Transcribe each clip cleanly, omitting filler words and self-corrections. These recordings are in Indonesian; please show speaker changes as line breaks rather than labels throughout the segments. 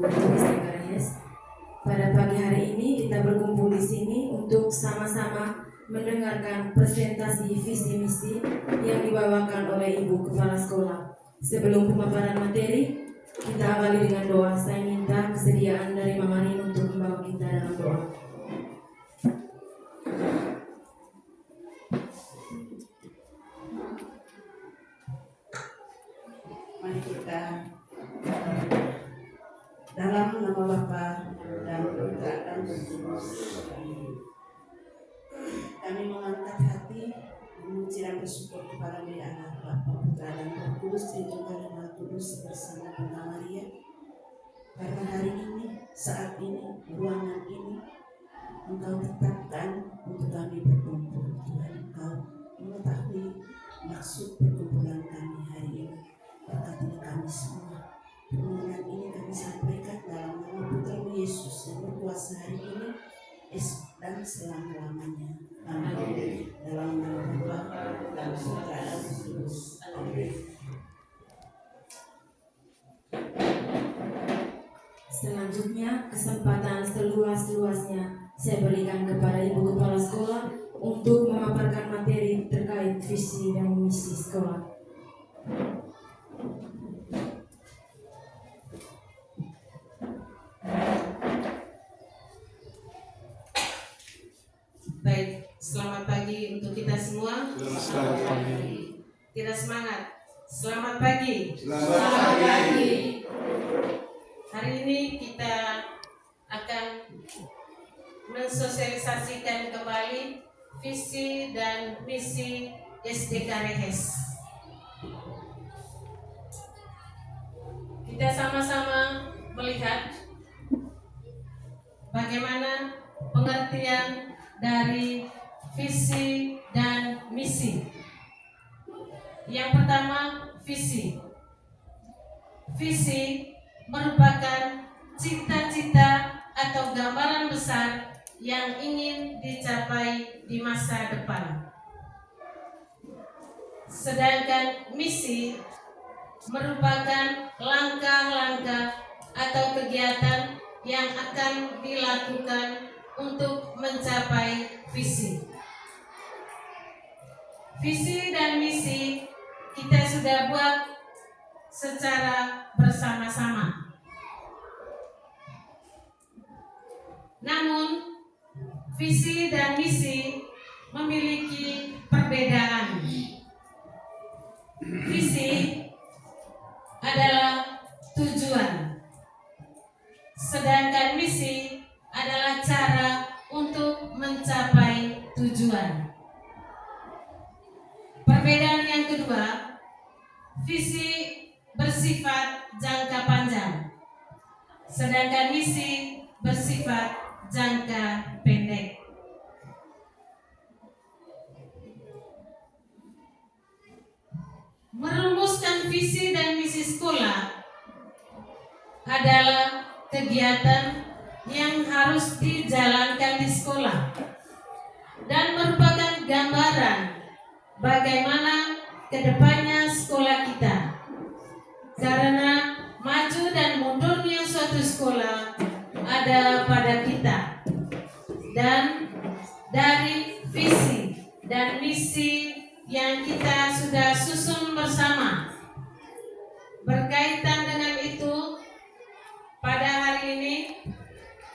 Yes. Pada pagi hari ini kita berkumpul di sini untuk sama-sama mendengarkan presentasi visi misi yang dibawakan oleh Ibu Kepala Sekolah. Sebelum pemaparan materi, kita awali dengan doa. Saya minta kesediaan dari Mama Rin untuk membawa kita dalam doa.
Mari kita dalam nama Bapa dan Putra dan Roh Kudus. Kami mengangkat hati memuji dan bersyukur kepada Allah Bapa, Putra dan Roh Kudus yang juga Maha Kudus bersama Bunda Maria. Karena hari ini, saat ini, ruangan ini Engkau tetapkan untuk kami berkumpul. Tuhan, Engkau mengetahui maksud perkumpulan kami hari ini. Berkatilah kami semua. Permohonan ini kami sampaikan dalam nama Putra Yesus yang berkuasa hari ini dan selama-lamanya. Amin. Dalam nama Bapa dan Putra dan Roh Kudus. Amin.
Selanjutnya, kesempatan seluas-luasnya saya berikan kepada Ibu Kepala Sekolah untuk memaparkan materi terkait visi dan misi sekolah.
Baik, selamat pagi untuk kita semua.
Selamat pagi.
Tidak semangat. Selamat pagi.
Selamat pagi.
Hari ini kita akan mensosialisasikan kembali visi dan misi SD Karehes. Kita sama-sama melihat bagaimana pengertian dari visi dan misi. Yang pertama, visi. Visi merupakan cita-cita atau gambaran besar yang ingin dicapai di masa depan. Sedangkan misi merupakan langkah-langkah atau kegiatan yang akan dilakukan untuk mencapai visi. Visi dan misi kita sudah buat secara bersama-sama. Namun, visi dan misi memiliki perbedaan. Visi adalah tujuan, sedangkan misi adalah cara untuk mencapai tujuan. Perbedaan yang kedua, visi bersifat jangka panjang, sedangkan misi bersifat jangka pendek. Merumuskan visi dan misi sekolah adalah kegiatan yang harus dijalankan di sekolah dan merupakan gambaran bagaimana kedepannya sekolah kita. Karena maju dan mundurnya suatu sekolah ada pada kita, dan dari visi dan misi yang kita sudah susun bersama berkaitan dengan itu, pada hari ini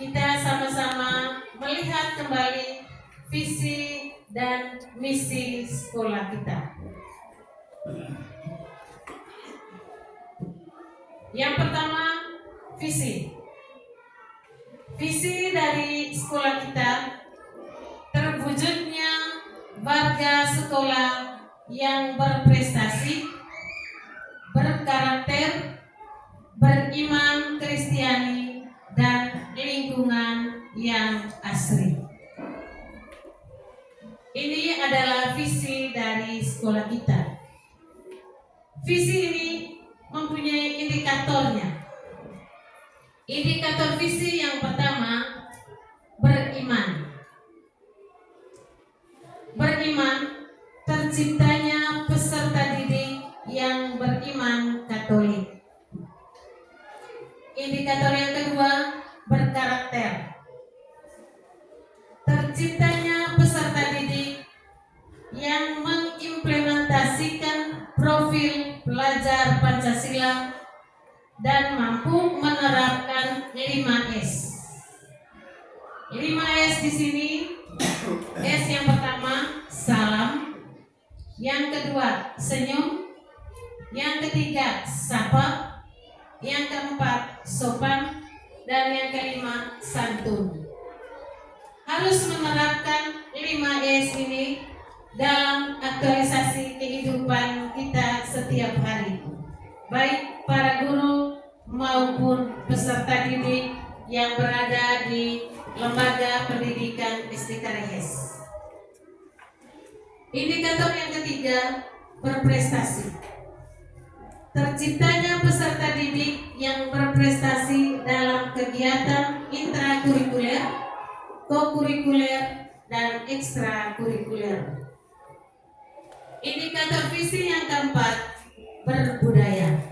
kita sama-sama melihat kembali visi dan misi sekolah kita. Yang pertama, visi. Visi dari sekolah kita terwujudnya warga sekolah yang berprestasi, berkarakter, beriman Kristiani, dan lingkungan yang asri. Ini adalah visi dari sekolah kita. Visi ini mempunyai indikatornya. Indikator visi yang pertama, beriman. Beriman terciptanya peserta didik yang beriman Katolik. Indikator yang kedua, berkarakter. Terciptanya peserta didik yang mengimplementasikan profil pelajar Pancasila dan mampu menerapkan 5S. 5S di sini, S yang pertama salam, yang kedua senyum, yang ketiga sapa, yang keempat sopan, dan yang kelima santun. Harus menerapkan 5S ini dalam aktualisasi kehidupan kita setiap hari, baik para guru maupun peserta didik yang berada di lembaga pendidikan SD Karehes. Indikator yang ketiga, berprestasi. Terciptanya peserta didik yang berprestasi dalam kegiatan intrakurikuler, kokurikuler, dan ekstrakurikuler. Indikator visi yang keempat, berbudaya.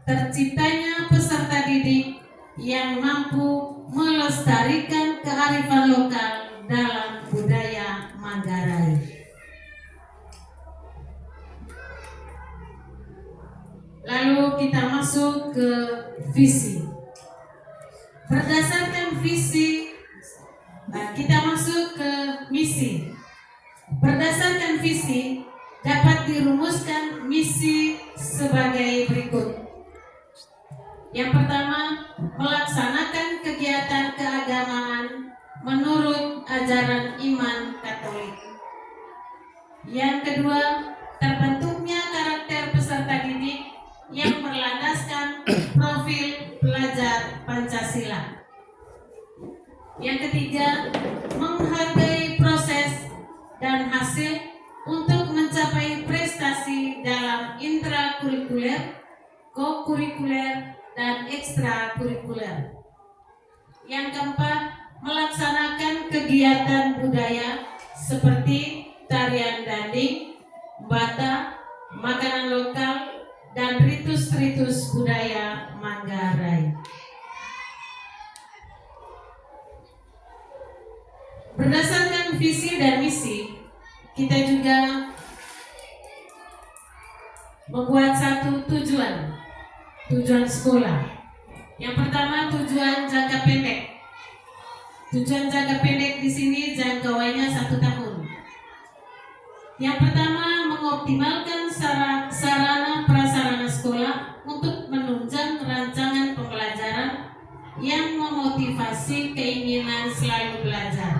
Terciptanya peserta didik yang mampu melestarikan kearifan lokal dalam budaya Manggarai. Lalu kita masuk ke visi. Berdasarkan visi, kita masuk ke misi. Berdasarkan visi, dapat dirumuskan misi sebagai berikut. Yang pertama, melaksanakan kegiatan keagamaan menurut ajaran iman Katolik. Yang kedua, terbentuknya karakter peserta didik yang berlandaskan profil pelajar Pancasila. Yang ketiga, menghargai proses dan hasil untuk mencapai prestasi dalam intrakurikuler, kokurikuler, dan ekstrakurikuler. Yang keempat, melaksanakan kegiatan budaya seperti tarian danding, bata, makanan lokal, dan ritus-ritus budaya Manggarai. Berdasarkan visi dan misi, kita juga membuat satu tujuan sekolah. Yang pertama, tujuan jangka pendek. Tujuan jangka pendek di sini jangkauannya 1 tahun. Yang pertama, mengoptimalkan sarana prasarana sekolah untuk menunjang rancangan pembelajaran yang memotivasi keinginan selalu belajar.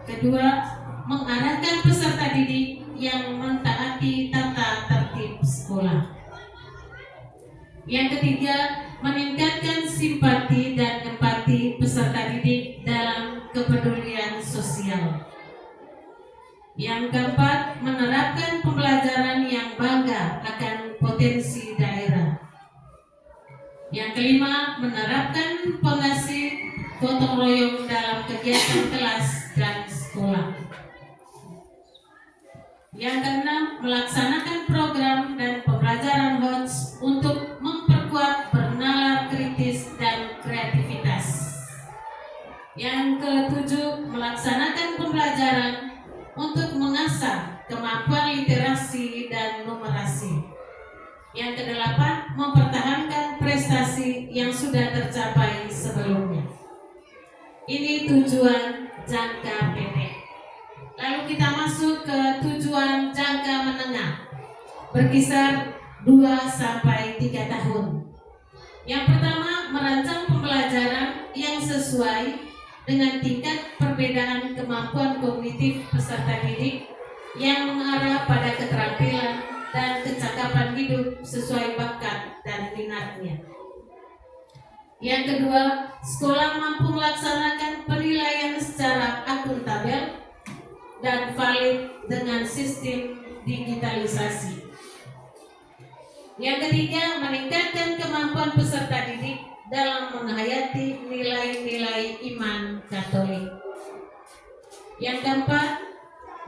Kedua, mengarahkan peserta didik yang mentaati tata tertib sekolah. Yang ketiga, meningkatkan simpati dan empati peserta didik dalam kepedulian sosial. Yang keempat, menerapkan pembelajaran yang bangga akan potensi daerah. Yang kelima, menerapkan pengasih gotong royong dalam kegiatan kelas dan sekolah. Yang keenam, melaksanakan program dan pembelajaran HOTS untuk memperkuat bernalar kritis dan kreativitas. Yang ketujuh, melaksanakan pembelajaran untuk mengasah kemampuan literasi dan numerasi. Yang kedelapan, mempertahankan prestasi yang sudah tercapai sebelumnya. Ini tujuan jangka pendek. Lalu kita masuk ke tujuan jangka menengah, berkisar 2-3 tahun. Yang pertama, merancang pembelajaran yang sesuai dengan tingkat perbedaan kemampuan kognitif peserta didik yang mengarah pada keterampilan dan kecakapan hidup sesuai bakat dan minatnya. Yang kedua, sekolah mampu melaksanakan penilaian secara akuntabel dan valid dengan sistem digitalisasi. Yang ketiga, meningkatkan kemampuan peserta didik dalam menghayati nilai-nilai iman Katolik. Yang keempat,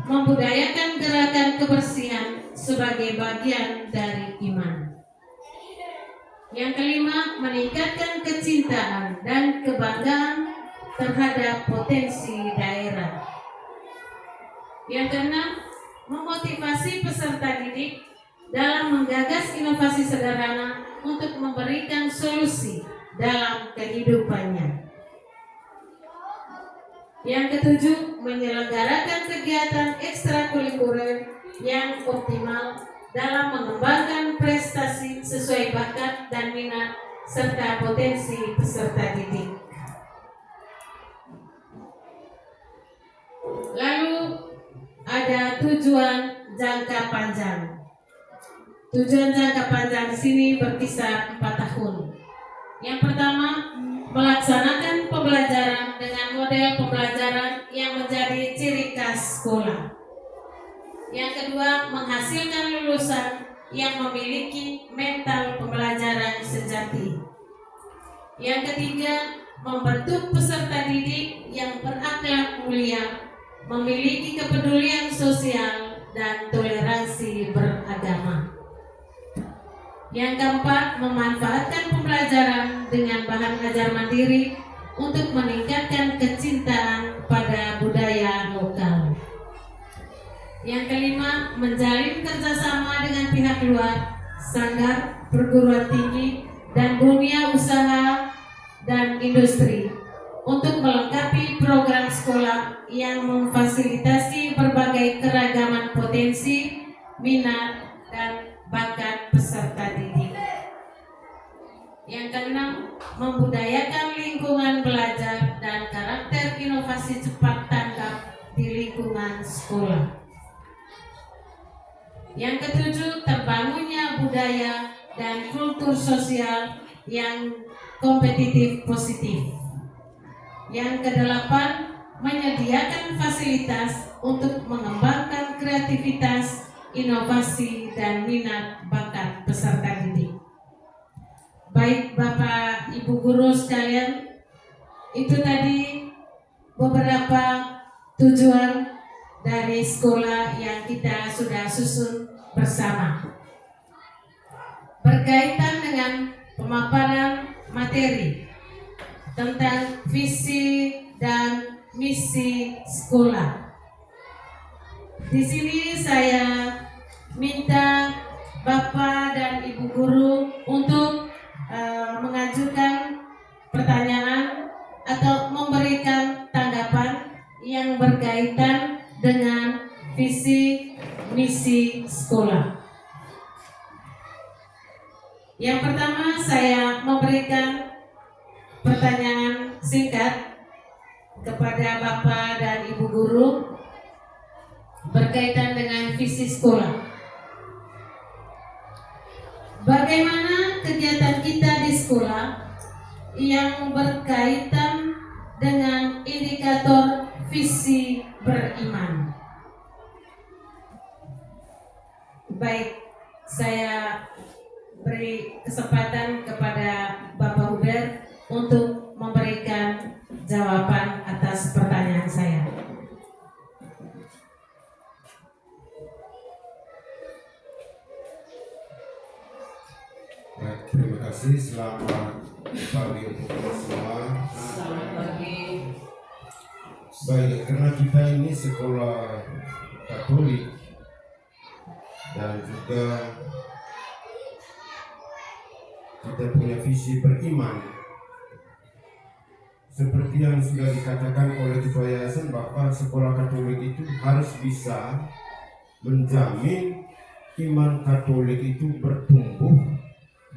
membudayakan gerakan kebersihan sebagai bagian dari iman. Yang kelima, meningkatkan kecintaan dan kebanggaan terhadap potensi daerah. Yang keenam, memotivasi peserta didik dalam menggagas inovasi sederhana untuk memberikan solusi dalam kehidupannya. Yang ketujuh, menyelenggarakan kegiatan ekstrakurikuler yang optimal dalam mengembangkan prestasi sesuai bakat dan minat serta potensi peserta didik. Lalu ada tujuan jangka panjang. Tujuan jangka panjang di sini berkisar 4 tahun. Yang pertama, melaksanakan pembelajaran dengan model pembelajaran yang menjadi ciri khas sekolah. Yang kedua, menghasilkan lulusan yang memiliki mental pembelajaran sejati. Yang ketiga, membentuk peserta didik yang berakhlak mulia, memiliki kepedulian sosial dan toleransi beragama. Yang keempat, memanfaatkan pembelajaran dengan bahan ajar mandiri untuk meningkatkan kecintaan pada budaya lokal. Yang kelima, menjalin kerjasama dengan pihak luar, sanggar, perguruan tinggi, dan dunia usaha dan industri untuk melengkapi program sekolah yang memfasilitasi berbagai keragaman potensi, minat, dan bakat peserta didik. Yang keenam, membudayakan lingkungan belajar dan karakter inovasi cepat tanggap di lingkungan sekolah. Yang ketujuh, terbangunnya budaya dan kultur sosial yang kompetitif positif. Yang kedelapan, menyediakan fasilitas untuk mengembangkan kreativitas, inovasi, dan minat bakat peserta didik. Baik Bapak Ibu guru sekalian, itu tadi beberapa tujuan dari sekolah yang kita sudah susun bersama. Berkaitan dengan pemaparan materi tentang visi dan misi sekolah. Di sini saya minta Bapak dan Ibu guru untuk mengajukan pertanyaan atau memberikan tanggapan yang berkaitan dengan visi misi sekolah. Yang pertama, saya memberikan pertanyaan singkat kepada Bapak dan Ibu guru berkaitan dengan visi sekolah. Bagaimana kegiatan kita di sekolah yang berkaitan dengan indikator visi beriman? Baik, saya beri kesempatan kepada Bapak Hubert untuk memberikan jawaban atas pertanyaan saya.
Baik, terima kasih. Selamat pagi untuk kita semua.
Selamat pagi.
Baik, karena kita ini sekolah Katolik dan juga kita punya visi beriman. Seperti yang sudah dikatakan oleh Ketua Yayasan bahwa sekolah Katolik itu harus bisa menjamin iman Katolik itu bertumbuh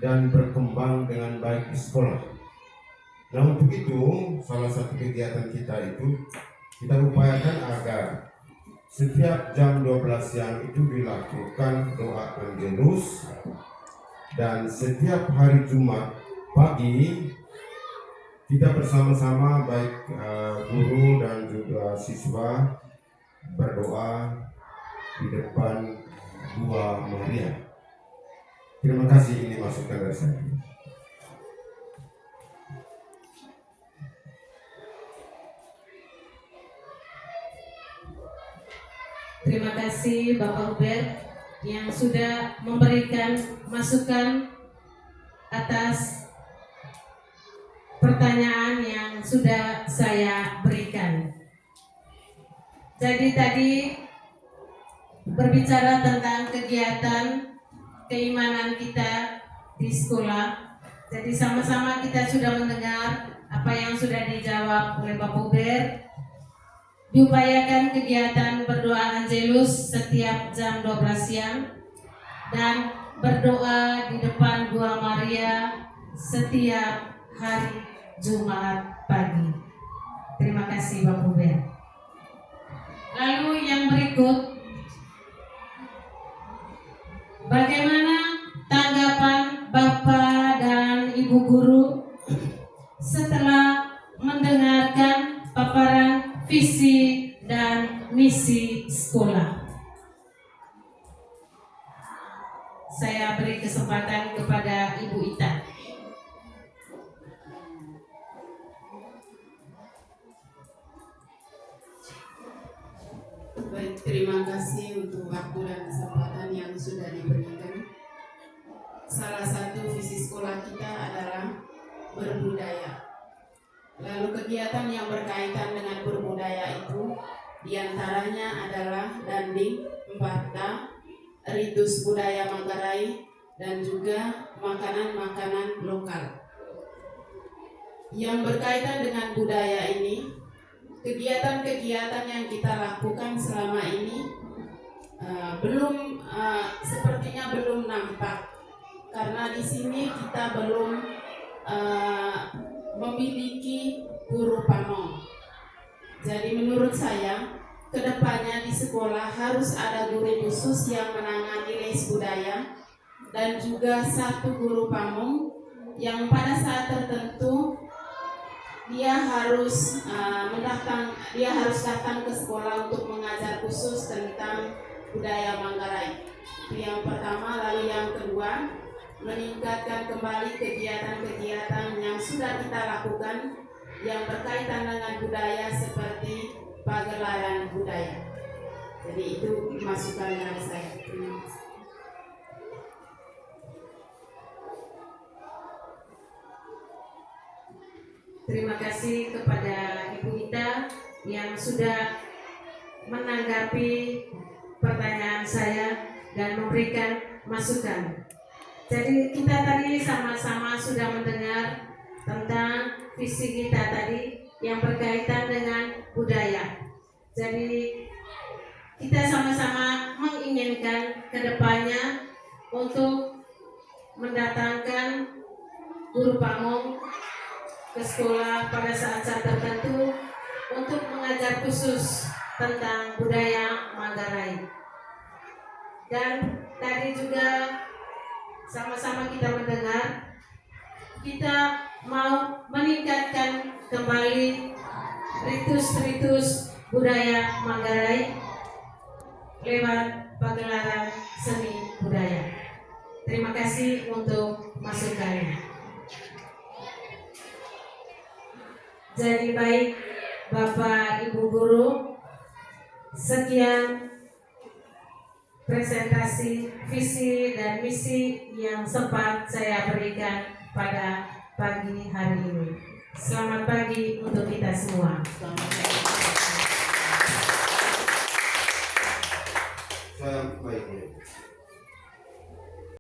dan berkembang dengan baik di sekolah. Nah, untuk itu salah satu kegiatan kita itu kita upayakan agar setiap jam 12 siang itu dilakukan doa Angelus, dan setiap hari Jumat pagi kita bersama-sama baik guru dan juga siswa berdoa di depan Dua Maria. Terima kasih, ini masukan dari saya.
Terima kasih Bapak Hubert yang sudah memberikan masukan atas atas pertanyaan yang sudah saya berikan. Jadi tadi berbicara tentang kegiatan keimanan kita di sekolah. Jadi sama-sama kita sudah mendengar apa yang sudah dijawab oleh Bapak Uber. Diupayakan kegiatan berdoa Angelus setiap jam 12 siang dan berdoa di depan Gua Maria setiap hari Jumat pagi. Terima kasih Bapak Uber. Lalu yang berikut, bagaimana tanggapan Bapak dan Ibu Guru setelah mendengarkan paparan visi dan misi sekolah? Saya beri kesempatan kepada Ibu Ita.
Baik, terima kasih untuk waktu dan kesempatan yang sudah diberikan. Salah satu visi sekolah kita adalah berbudaya. Lalu kegiatan yang berkaitan dengan berbudaya itu diantaranya adalah Danding, Emparta, Ritus Budaya Manggarai, dan juga makanan-makanan lokal. Yang berkaitan dengan budaya ini, kegiatan-kegiatan yang kita lakukan selama ini sepertinya belum nampak, karena di sini kita belum memiliki guru pamong. Jadi menurut saya, kedepannya di sekolah harus ada guru khusus yang menangani les budaya dan juga satu guru pamong yang pada saat tertentu dia harus datang ke sekolah untuk mengajar khusus tentang budaya Manggarai. Itu yang pertama. Lalu yang kedua, meningkatkan kembali kegiatan-kegiatan yang sudah kita lakukan yang berkaitan dengan budaya seperti pagelaran budaya. Jadi itu masukan dari saya. Terima kasih.
Terima kasih kepada Ibu Ita yang sudah menanggapi pertanyaan saya dan memberikan masukan. Jadi kita tadi sama-sama sudah mendengar tentang visi kita tadi yang berkaitan dengan budaya. Jadi kita sama-sama menginginkan kedepannya untuk mendatangkan guru pamong ke sekolah pada saat-saat tertentu untuk mengajar khusus tentang budaya Manggarai. Dan tadi juga sama-sama kita mendengar, kita mau meningkatkan kembali ritus-ritus budaya Manggarai lewat pagelaran seni budaya. Terima kasih untuk masukannya. Jadi baik Bapak Ibu Guru, sekian presentasi visi dan misi yang sempat saya berikan pada pagi hari ini. Selamat pagi untuk kita semua.
Saya baik.